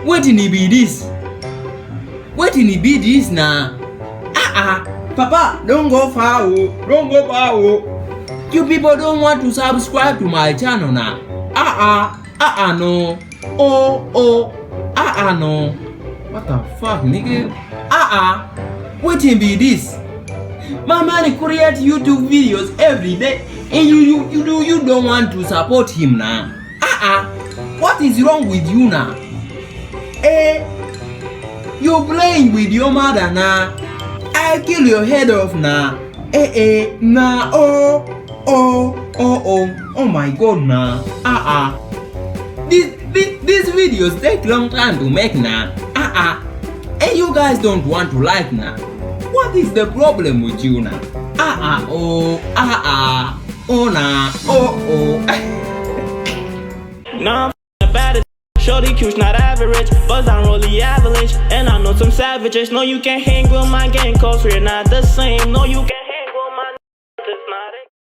Wetin e be this? Wetin e be this na? Papa, don't go far, oh. Don't go far, oh. You people don't want to subscribe to my channel now. No. No. What the fuck, nigga? Wetin be this? My man create YouTube videos every day, and you don't want to support him now. What is wrong with you now? You playing with your mother now. I kill your head off now. Nah. Oh my God now. These videos take long time to make now. And you guys don't want to like now. What is the problem with you now? Nah, I'm bad. Shorty Q's not average, but I'm really avalanche. And I know some savages. No, you can't hang with my gang, cause we're not the same. No, you can't.